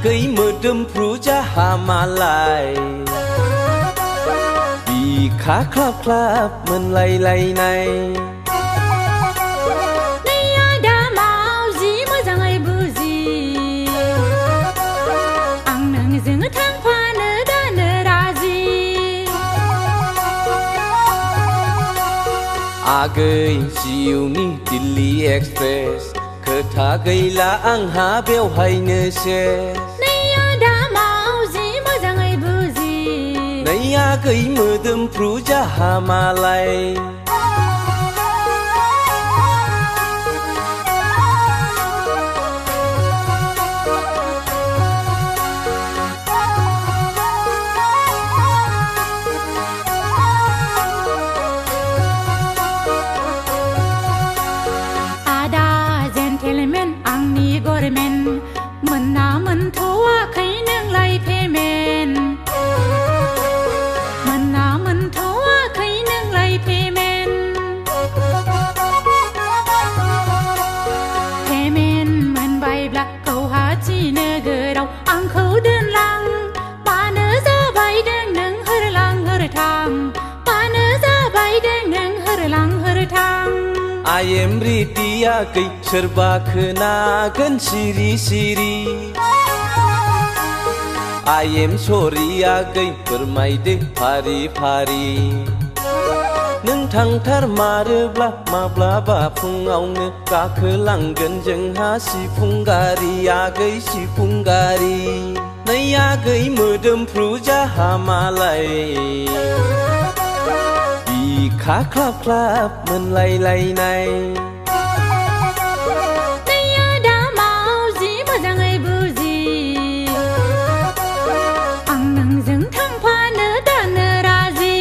गै मोदोमफ्रु जाहा मालाय बिखा ख्लाब ख्लाब मोनलायलायनाय नैया दा मावजि मोजाङै बुजि आं नोंजों थांफानो दानो राजि आगै जिउनि दिल्ली एक्सप्रेस खोथा गैला आंहा बेवहायनो सेस नैया दा मावजि मोजाङै बुजि नैया गै मोदोमफ्रु जाहा मालाय आंनि गरमेन मोनना मोनथ'वाखै नोंलाय पेमेन्ट मोनना मोनथ'वाखै नोंलाय पेमेन्ट मोनबायब्ला गौहाटि नोगोराव आंखौ दोनलां मानो जाबायदों नों होरलां होरथां मानो जाबायदों नों होरलां होरथां I am ready आगै सोरबा खोनागोन सिरि सिरि I am sorry आगै फोरमायदो फारि फारि नों थांथारमारोब्ला माब्लाबा फुङावनो गाखोलांगोन जोंहा सिफुं गारि आगै सिफुं गारि नै आगै मोदोमफ्रु जाहा मालाय बिखा ख्लाब ख्लाब मोनलायलायनाय नैया दा मावजि मोजाङै बुजि आं नोंजों थांफानो दानो राजि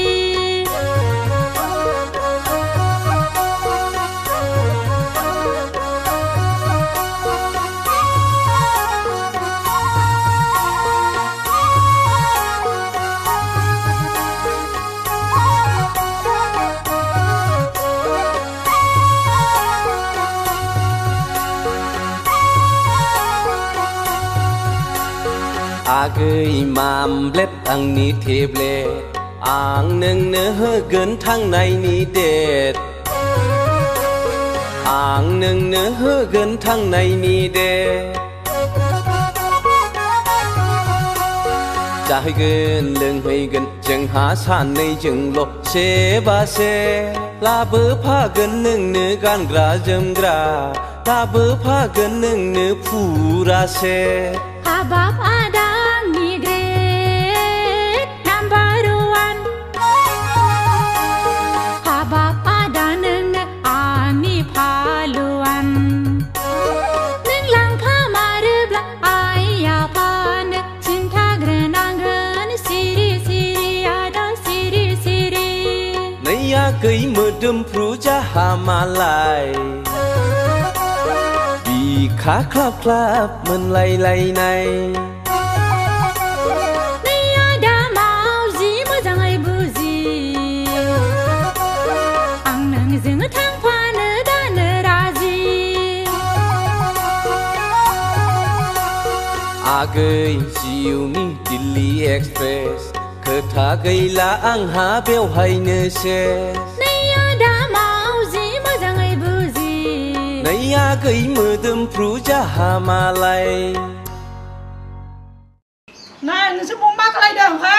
आगै मामब्लेट आंनि टेब्लेट आं नोंनो होगोन थांनायनि डेट आं नोंनो होगोन थांनायनि डेट जाहैगोन लोंहैगोन जोंहा सानैजोंल' सेबासे लाबोफागोन नोंनो गानग्रा जोमग्रा लाबोफागोन नोंनो फुरासे हाबाब आदा आंनि ग्रेट नाम्बार वान हाबाब आदा नोंनो आंनि फालुवान नों लांफामारोब्ला आइ आफानो खिन्थाग्रोनांगोन सिरि सिरि आदा सिरि सिरि नै आगै मोदोमफ्रु जाहा मालाय बिखा ख्लाब ख्लाब मोनलायलायनाय नैया दा मावजि मोजाङै बुजि आं नोंजों थांफानो दानो राजि आगै जिउनि दिल्ली एक्सप्रेस खोथा गैला आंहा बेवहायनो सेस नैया दा मावजि मोजाङै बुजि नै आगै मोदोमफ्रु जाहा मालाय नै नोंसोर मा खालायदों हा